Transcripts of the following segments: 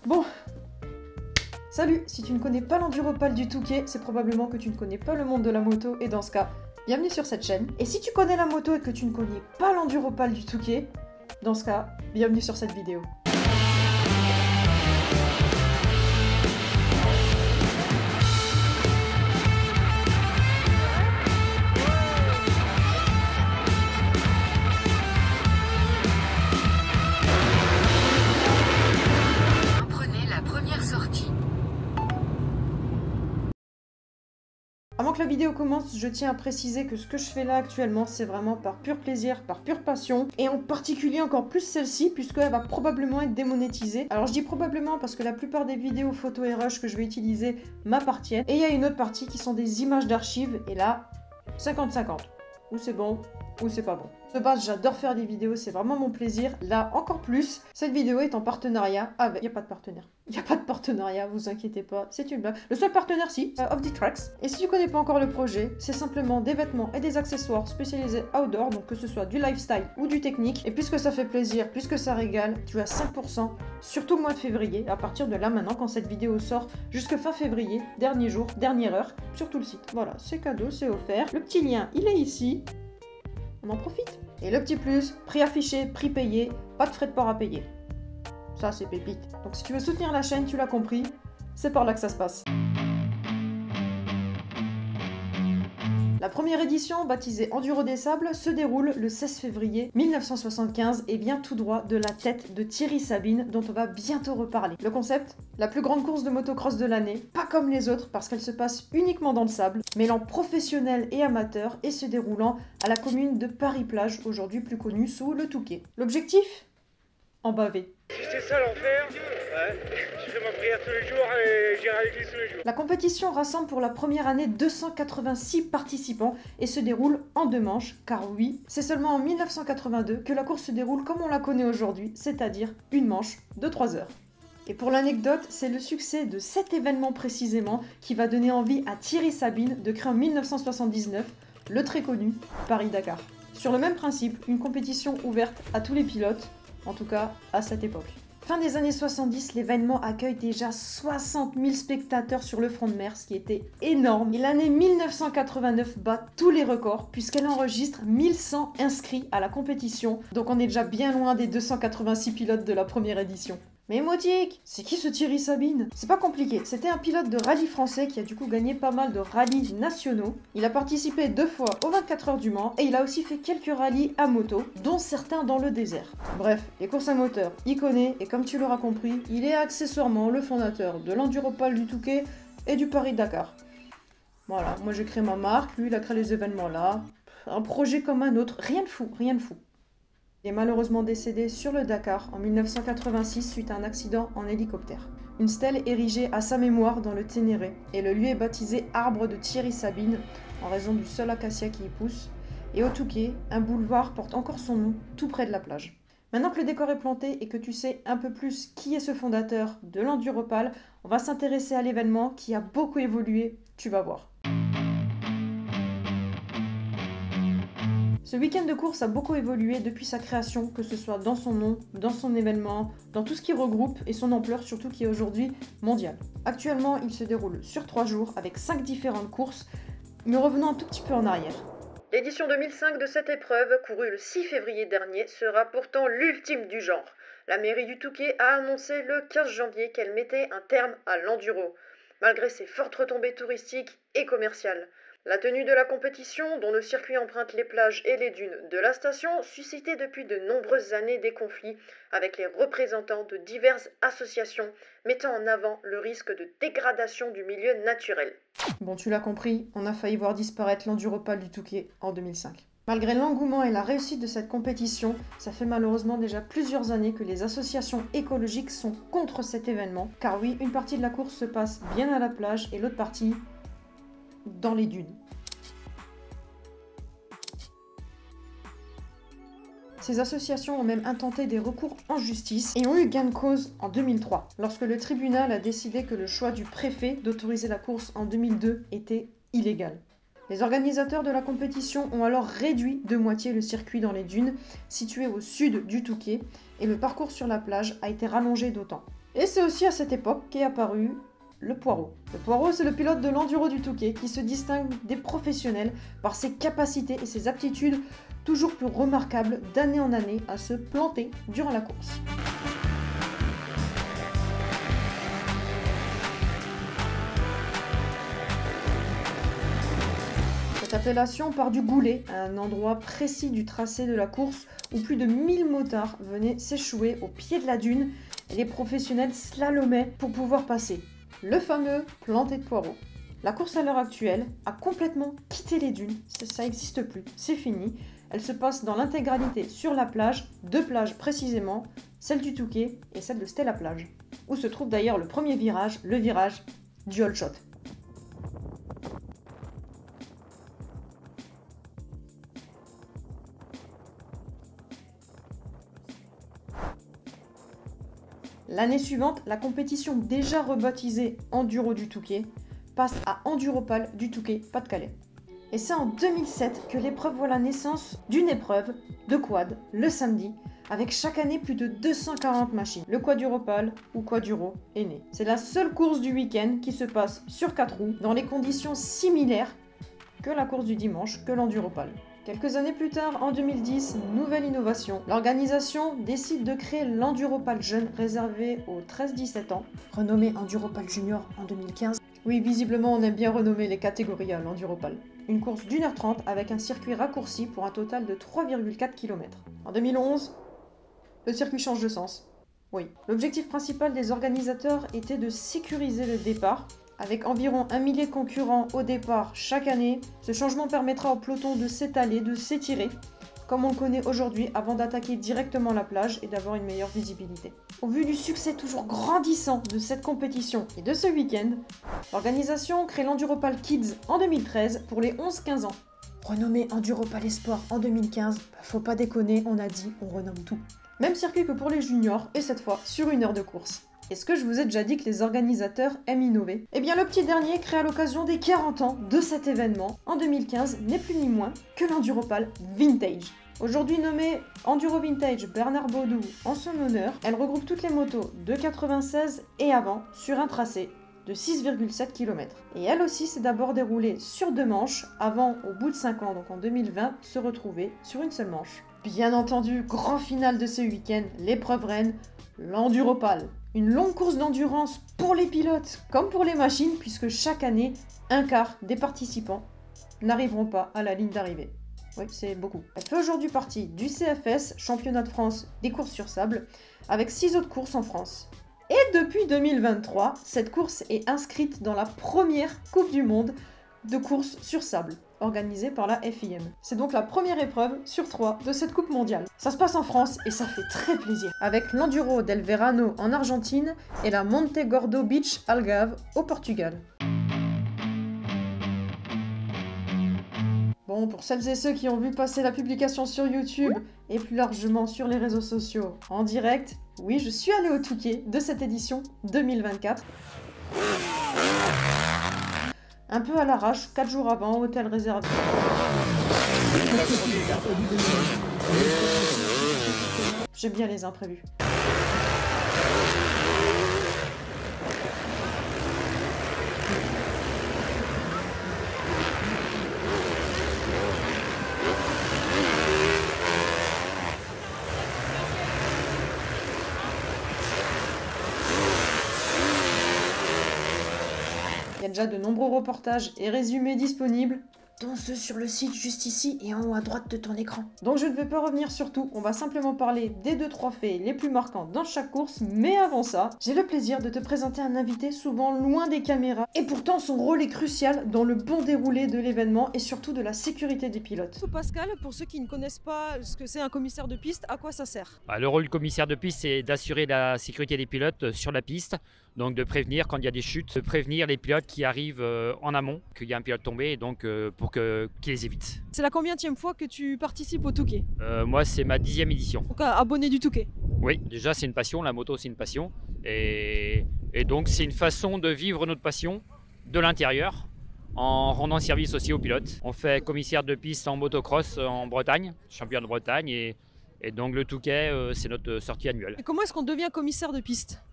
Bon, salut, si tu ne connais pas l'enduropal du Touquet, c'est probablement que tu ne connais pas le monde de la moto, et dans ce cas, bienvenue sur cette chaîne. Et si tu connais la moto et que tu ne connais pas l'enduropal du Touquet, dans ce cas, bienvenue sur cette vidéo. Avant que la vidéo commence, je tiens à préciser que ce que je fais là actuellement, c'est vraiment par pur plaisir, par pure passion, et en particulier encore plus celle-ci, puisqu'elle va probablement être démonétisée. Alors je dis probablement parce que la plupart des vidéos photos et rush que je vais utiliser m'appartiennent, et il y a une autre partie qui sont des images d'archives, et là, 50-50. Ou c'est bon, ou c'est pas bon. De base, j'adore faire des vidéos, c'est vraiment mon plaisir. Là, encore plus, cette vidéo est en partenariat avec... Il n'y a pas de partenaire. Il n'y a pas de partenariat, vous inquiétez pas, c'est une blague. Le seul partenaire, si, Off the Tracks. Et si tu connais pas encore le projet, c'est simplement des vêtements et des accessoires spécialisés outdoor, donc que ce soit du lifestyle ou du technique. Et puisque ça fait plaisir, puisque ça régale, tu as 5%, surtout le mois de février, à partir de là maintenant, quand cette vidéo sort, jusque fin février, dernier jour, dernière heure, sur tout le site. Voilà, c'est cadeau, c'est offert. Le petit lien, il est ici. On en profite. Et le petit plus, prix affiché, prix payé, pas de frais de port à payer. Ça, c'est pépite. Donc si tu veux soutenir la chaîne, tu l'as compris, c'est par là que ça se passe. La première édition, baptisée Enduro des Sables, se déroule le 16 février 1975 et vient tout droit de la tête de Thierry Sabine, dont on va bientôt reparler. Le concept, la plus grande course de motocross de l'année, pas comme les autres parce qu'elle se passe uniquement dans le sable, mêlant professionnels et amateurs et se déroulant à la commune de Paris-Plage, aujourd'hui plus connue sous le Touquet. L'objectif ? En baver. Si c'est ça l'enfer, ouais, je fais ma prière tous les jours et j'irai à l'église tous les jours. La compétition rassemble pour la première année 286 participants et se déroule en 2 manches, car oui, c'est seulement en 1982 que la course se déroule comme on la connaît aujourd'hui, c'est-à-dire une manche de 3 heures. Et pour l'anecdote, c'est le succès de cet événement précisément qui va donner envie à Thierry Sabine de créer en 1979 le très connu Paris-Dakar. Sur le même principe, une compétition ouverte à tous les pilotes, en tout cas à cette époque. Fin des années 70, l'événement accueille déjà 60 000 spectateurs sur le front de mer, ce qui était énorme. Et l'année 1989 bat tous les records, puisqu'elle enregistre 1100 inscrits à la compétition, donc on est déjà bien loin des 286 pilotes de la première édition. Mais Motique, c'est qui ce Thierry Sabine? C'est pas compliqué, c'était un pilote de rallye français qui a du coup gagné pas mal de rallyes nationaux. Il a participé 2 fois aux 24 heures du Mans et il a aussi fait quelques rallyes à moto, dont certains dans le désert. Bref, les courses à moteur, il connaît et comme tu l'auras compris, il est accessoirement le fondateur de l'enduropal du Touquet et du Paris-Dakar. Voilà, moi j'ai créé ma marque, lui il a créé les événements là, un projet comme un autre, rien de fou, rien de fou. Il est malheureusement décédé sur le Dakar en 1986 suite à un accident en hélicoptère. Une stèle est érigée à sa mémoire dans le Ténéré et le lieu est baptisé Arbre de Thierry Sabine en raison du seul acacia qui y pousse. Et au Touquet, un boulevard porte encore son nom tout près de la plage. Maintenant que le décor est planté et que tu sais un peu plus qui est ce fondateur de l'enduropal, on va s'intéresser à l'événement qui a beaucoup évolué, tu vas voir. Ce week-end de course a beaucoup évolué depuis sa création, que ce soit dans son nom, dans son événement, dans tout ce qui regroupe et son ampleur surtout qui est aujourd'hui mondiale. Actuellement, il se déroule sur 3 jours avec 5 différentes courses, mais revenons un tout petit peu en arrière. L'édition 2005 de cette épreuve, courue le 6 février dernier, sera pourtant l'ultime du genre. La mairie du Touquet a annoncé le 15 janvier qu'elle mettait un terme à l'enduro, malgré ses fortes retombées touristiques et commerciales. La tenue de la compétition, dont le circuit emprunte les plages et les dunes de la station, suscitait depuis de nombreuses années des conflits avec les représentants de diverses associations mettant en avant le risque de dégradation du milieu naturel. Bon, tu l'as compris, on a failli voir disparaître l'enduropal du Touquet en 2005. Malgré l'engouement et la réussite de cette compétition, ça fait malheureusement déjà plusieurs années que les associations écologiques sont contre cet événement, car oui, une partie de la course se passe bien à la plage et l'autre partie dans les dunes. Ces associations ont même intenté des recours en justice et ont eu gain de cause en 2003, lorsque le tribunal a décidé que le choix du préfet d'autoriser la course en 2002 était illégal. Les organisateurs de la compétition ont alors réduit de moitié le circuit dans les dunes, situé au sud du Touquet, et le parcours sur la plage a été rallongé d'autant. Et c'est aussi à cette époque qu'est apparu le Poirot. Le Poirot, c'est le pilote de l'enduro du Touquet qui se distingue des professionnels par ses capacités et ses aptitudes toujours plus remarquables d'année en année à se planter durant la course. Cette appellation part du Goulet, un endroit précis du tracé de la course où plus de 1000 motards venaient s'échouer au pied de la dune et les professionnels slalomaient pour pouvoir passer. Le fameux planté de Poirot. La course à l'heure actuelle a complètement quitté les dunes, ça n'existe plus, c'est fini. Elle se passe dans l'intégralité sur la plage, deux plages précisément, celle du Touquet et celle de Stella Plage, où se trouve d'ailleurs le premier virage, le virage du Hole Shot. L'année suivante, la compétition déjà rebaptisée Enduro du Touquet passe à Enduropal du Touquet, Pas-de-Calais. Et c'est en 2007 que l'épreuve voit la naissance d'une épreuve de quad le samedi, avec chaque année plus de 240 machines. Le Quaduropal ou Quaduro est né. C'est la seule course du week-end qui se passe sur 4 roues, dans les conditions similaires que la course du dimanche, que l'Enduropal. Quelques années plus tard, en 2010, nouvelle innovation. L'organisation décide de créer l'Enduropal Jeune réservé aux 13-17 ans, renommé Enduropal Junior en 2015. Oui, visiblement, on aime bien renommer les catégories à l'Enduropal. Une course d'1h30 avec un circuit raccourci pour un total de 3,4 km. En 2011, le circuit change de sens. Oui. L'objectif principal des organisateurs était de sécuriser le départ. Avec environ 1 millier de concurrents au départ chaque année, ce changement permettra au peloton de s'étaler, de s'étirer, comme on le connaît aujourd'hui, avant d'attaquer directement la plage et d'avoir une meilleure visibilité. Au vu du succès toujours grandissant de cette compétition et de ce week-end, l'organisation crée l'Enduropal Kids en 2013 pour les 11-15 ans. Renommé Enduropal Espoir en 2015, faut pas déconner, on a dit, on renomme tout. Même circuit que pour les juniors, et cette fois sur 1 heure de course. Est-ce que je vous ai déjà dit que les organisateurs aiment innover? Eh bien le petit dernier crée à l'occasion des 40 ans de cet événement, en 2015, n'est plus ni moins que l'Enduropal Vintage. Aujourd'hui nommée Enduro Vintage Bernard Baudou en son honneur, elle regroupe toutes les motos de 96 et avant sur un tracé de 6,7 km. Et elle aussi s'est d'abord déroulée sur 2 manches, avant au bout de 5 ans, donc en 2020, se retrouver sur une seule manche. Bien entendu, grand final de ce week-end, l'épreuve reine, l'Enduropal. Une longue course d'endurance pour les pilotes comme pour les machines, puisque chaque année, un quart des participants n'arriveront pas à la ligne d'arrivée. Oui, c'est beaucoup. Elle fait aujourd'hui partie du CFS, Championnat de France des courses sur sable, avec 6 autres courses en France. Et depuis 2023, cette course est inscrite dans la première Coupe du Monde de course sur sable, organisée par la FIM. C'est donc la première épreuve sur 3 de cette Coupe mondiale. Ça se passe en France et ça fait très plaisir. Avec l'Enduro del Verano en Argentine et la Monte Gordo Beach Algarve au Portugal. Bon, pour celles et ceux qui ont vu passer la publication sur YouTube et plus largement sur les réseaux sociaux en direct, oui, je suis allée au Touquet de cette édition 2024. Un peu à l'arrache, 4 jours avant, hôtel réservé. J'aime bien les imprévus. Il y a déjà de nombreux reportages et résumés disponibles, dont ceux sur le site juste ici et en haut à droite de ton écran. Donc je ne vais pas revenir sur tout, on va simplement parler des 2-3 faits les plus marquants dans chaque course, mais avant ça, j'ai le plaisir de te présenter un invité souvent loin des caméras, et pourtant son rôle est crucial dans le bon déroulé de l'événement et surtout de la sécurité des pilotes. Pascal, pour ceux qui ne connaissent pas ce que c'est un commissaire de piste, à quoi ça sert? Le rôle du commissaire de piste, c'est d'assurer la sécurité des pilotes sur la piste, donc de prévenir quand il y a des chutes, de prévenir les pilotes qui arrivent en amont, qu'il y a un pilote tombé, et donc pour qu'ils les évitent. C'est la combienième fois que tu participes au Touquet? Moi, c'est ma 10e édition. Donc abonné du Touquet? Oui, déjà c'est une passion, la moto c'est une passion, et donc c'est une façon de vivre notre passion de l'intérieur, en rendant service aussi aux pilotes. On fait commissaire de piste en motocross en Bretagne, champion de Bretagne, et donc le Touquet, c'est notre sortie annuelle. Et comment est-ce qu'on devient commissaire de piste?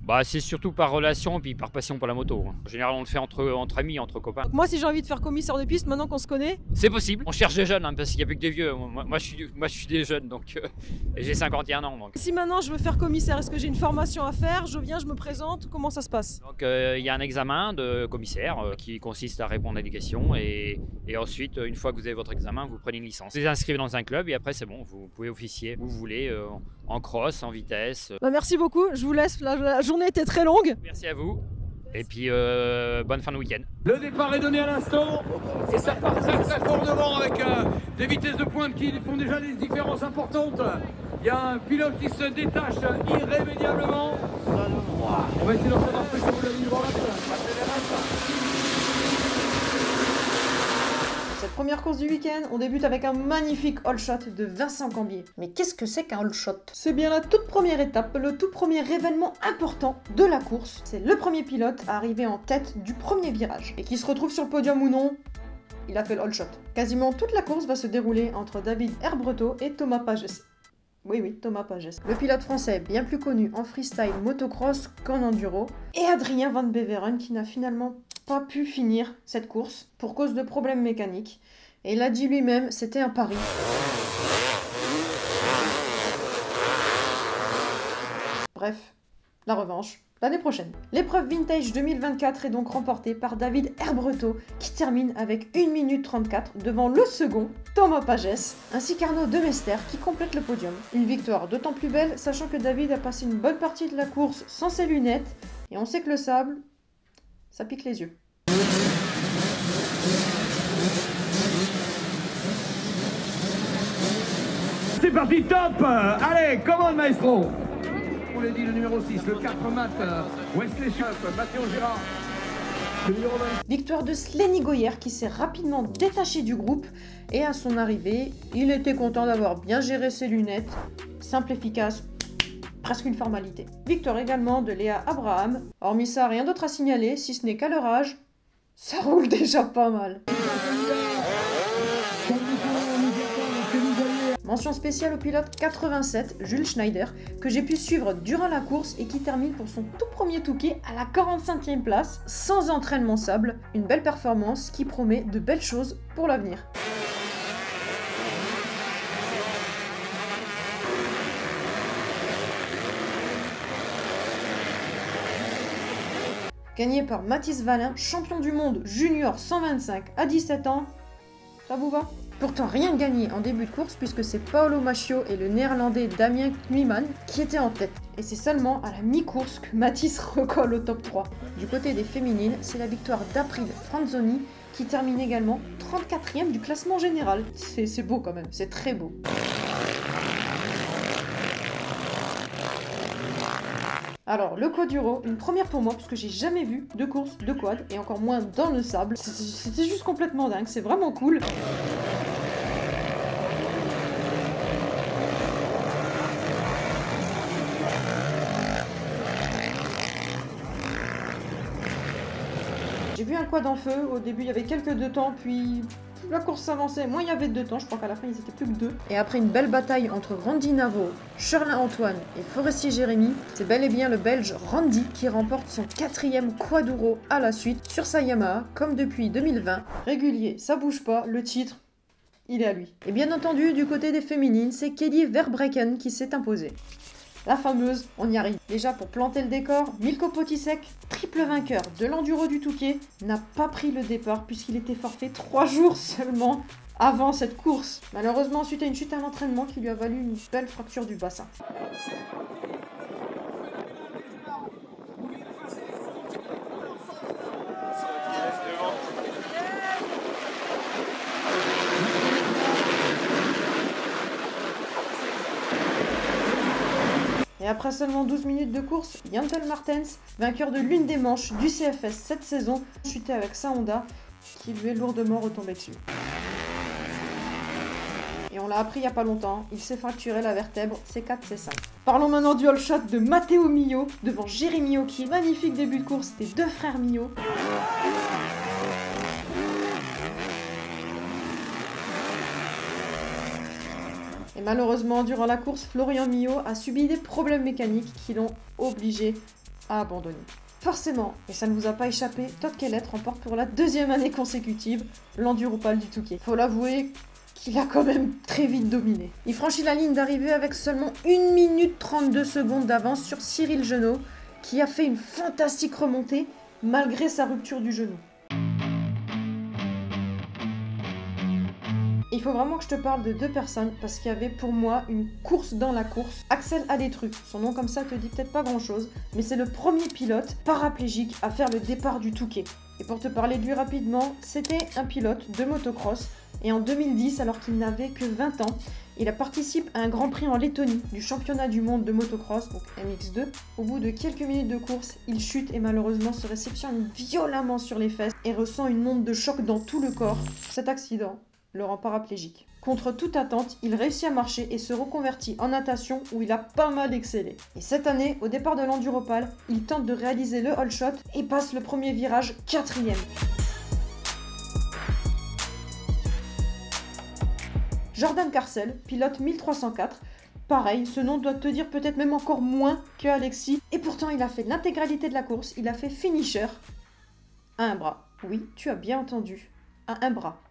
Bah, c'est surtout par relation et puis par passion pour la moto. En général, on le fait entre amis, entre copains. Donc moi, si j'ai envie de faire commissaire de piste, maintenant qu'on se connaît, C'est possible. On cherche des jeunes, hein, parce qu'il n'y a plus que des vieux. Moi, je suis des jeunes, donc et j'ai 51 ans. Donc, si maintenant je veux faire commissaire, est-ce que j'ai une formation à faire? Je viens, je me présente, comment ça se passe? il y a un examen de commissaire qui consiste à répondre à des questions et ensuite, une fois que vous avez votre examen, vous prenez une licence. Vous vous inscrivez dans un club et après, c'est bon, vous pouvez officier où vous voulez, en cross, en vitesse. Bah, merci beaucoup, je vous laisse, la journée était très longue. Merci à vous. Et puis, bonne fin de week-end. Le départ est donné à l'instant et ça part très très fort devant avec des vitesses de pointe qui font déjà des différences importantes. Il y a un pilote qui se détache irrémédiablement. On va essayer d'en savoir plus sur la ligne droite. Cette première course du week-end, on débute avec un magnifique all shot de Vincent Cambier. Mais qu'est-ce que c'est qu'un all shot? C'est bien la toute première étape, le tout premier événement important de la course. C'est le premier pilote à arriver en tête du premier virage. Et qui se retrouve sur le podium ou non, il a fait le all shot. Quasiment toute la course va se dérouler entre David Herbreteau et Thomas Pagès. Oui, Thomas Pagès. Le pilote français bien plus connu en freestyle motocross qu'en enduro. Et Adrien Van Beveren qui n'a finalement pas pu finir cette course pour cause de problèmes mécaniques. Et il a dit lui-même, c'était un pari. Bref, la revanche l'année prochaine. L'épreuve Vintage 2024 est donc remportée par David Herbreteau qui termine avec 1 minute 34 devant le second, Thomas Pagès, ainsi qu'Arnaud Demester qui complète le podium. Une victoire d'autant plus belle sachant que David a passé une bonne partie de la course sans ses lunettes et on sait que le sable, ça pique les yeux. C'est parti, top! Allez, commande maestro! On l'a dit, le numéro 6, le 4 Matt, Wesley Schupp, Mathéo Girard. Le numéro 20. Victoire de Slenny Goyer qui s'est rapidement détaché du groupe et à son arrivée, il était content d'avoir bien géré ses lunettes, simple, efficace, presque une formalité. Victoire également de Léa Abraham, hormis ça rien d'autre à signaler si ce n'est qu'à leur âge, ça roule déjà pas mal. Mention spéciale au pilote 87, Jules Schneider, que j'ai pu suivre durant la course et qui termine pour son tout premier Touquet à la 45e place, sans entraînement sable. Une belle performance qui promet de belles choses pour l'avenir. Gagné par Mathis Valin, champion du monde junior 125 à 17 ans, ça vous va? Pourtant rien gagné en début de course puisque c'est Paolo Macchio et le néerlandais Damien Knuiman qui étaient en tête. Et c'est seulement à la mi-course que Mathis recolle au top 3. Du côté des féminines, c'est la victoire d'April Franzoni qui termine également 34e du classement général. C'est beau quand même, c'est très beau. Alors, le Quaduro, une première pour moi, parce que j'ai jamais vu de course de quad, et encore moins dans le sable. C'était juste complètement dingue, c'est vraiment cool. J'ai vu un quad en feu, au début il y avait quelques deux temps, puis la course s'avançait, moins il y avait deux temps, je crois qu'à la fin ils étaient plus que deux. Et après une belle bataille entre Randy Navo, Sherlin Antoine et Forestier Jérémy, c'est bel et bien le Belge Randy qui remporte son 4e Quaduro à la suite sur sa Yamaha, comme depuis 2020. Régulier, ça bouge pas, le titre, il est à lui. Et bien entendu, du côté des féminines, c'est Kelly Verbreken qui s'est imposée. La fameuse, on y arrive. Déjà pour planter le décor, Milko Potisek, triple vainqueur de l'enduro du Touquet, n'a pas pris le départ puisqu'il était forfait 3 jours seulement avant cette course. Malheureusement, suite à une chute à l'entraînement qui lui a valu une belle fracture du bassin. Et après seulement 12 minutes de course, Yantel Martens, vainqueur de l'une des manches du CFS cette saison, chuté avec sa Honda qui lui est lourdement retombée dessus. Et on l'a appris il n'y a pas longtemps, il s'est fracturé la vertèbre C4, C5. Parlons maintenant du all shot de Matteo Mio devant Jérémy Oki. Magnifique début de course des deux frères Mio. Et malheureusement, durant la course, Florian Mio a subi des problèmes mécaniques qui l'ont obligé a abandonné. Forcément, et ça ne vous a pas échappé, Todd Kellett remporte pour la 2e année consécutive l'Enduropal du Touquet. Faut l'avouer qu'il a quand même très vite dominé. Il franchit la ligne d'arrivée avec seulement 1 minute 32 secondes d'avance sur Cyril Genot, qui a fait une fantastique remontée malgré sa rupture du genou. Il faut vraiment que je te parle de 2 personnes parce qu'il y avait pour moi une course dans la course. Axel Adétru, son nom comme ça te dit peut-être pas grand chose, mais c'est le premier pilote paraplégique à faire le départ du Touquet. Et pour te parler de lui rapidement, c'était un pilote de motocross et en 2010, alors qu'il n'avait que 20 ans, il a participé à un Grand Prix en Lettonie du championnat du monde de motocross, donc MX2. Au bout de quelques minutes de course, il chute et malheureusement se réceptionne violemment sur les fesses et ressent une onde de choc dans tout le corps. Cet accident le rend paraplégique. Contre toute attente, il réussit à marcher et se reconvertit en natation où il a pas mal excellé. Et cette année, au départ de l'Enduropal, il tente de réaliser le all shot et passe le premier virage 4e. Jordan Carcel, pilote 1304. Pareil, ce nom doit te dire peut-être même encore moins que Alexis. Et pourtant, il a fait l'intégralité de la course. Il a fait finisher à un bras. Oui, tu as bien entendu, à un bras.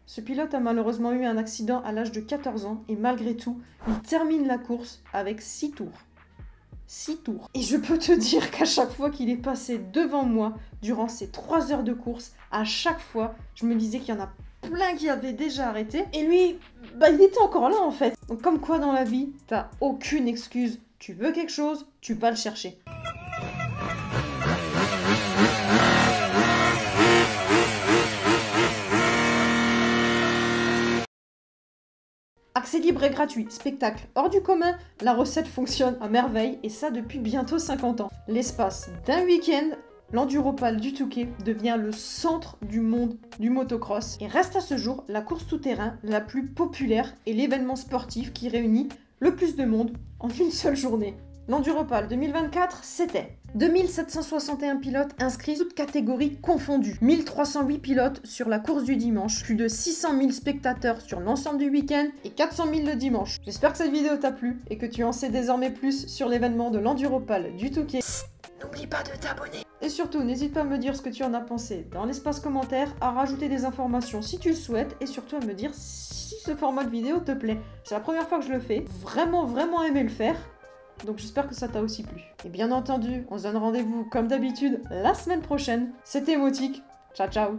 Ce pilote a malheureusement eu un accident à l'âge de 14 ans et malgré tout, il termine la course avec 6 tours. 6 tours. Et je peux te dire qu'à chaque fois qu'il est passé devant moi, durant ces 3 heures de course, à chaque fois, je me disais qu'il y en a plein qui avaient déjà arrêté. Et lui, il était encore là en fait. Donc comme quoi dans la vie, t'as aucune excuse. Tu veux quelque chose, tu vas le chercher. Accès libre et gratuit, spectacle hors du commun, la recette fonctionne à merveille et ça depuis bientôt 50 ans. L'espace d'un week-end, l'Enduropal du Touquet devient le centre du monde du motocross et reste à ce jour la course tout-terrain la plus populaire et l'événement sportif qui réunit le plus de monde en une seule journée. L'Enduropal 2024, c'était 2761 pilotes inscrits, toutes catégories confondues, 1308 pilotes sur la course du dimanche, plus de 600 000 spectateurs sur l'ensemble du week-end et 400 000 le dimanche. J'espère que cette vidéo t'a plu et que tu en sais désormais plus sur l'événement de l'Enduropal du Touquet. N'oublie pas de t'abonner. Et surtout, n'hésite pas à me dire ce que tu en as pensé dans l'espace commentaire, à rajouter des informations si tu le souhaites et surtout à me dire si ce format de vidéo te plaît. C'est la première fois que je le fais, vraiment aimé le faire. Donc j'espère que ça t'a aussi plu. Et bien entendu, on se donne rendez-vous comme d'habitude la semaine prochaine. C'était Emotique. Ciao ciao.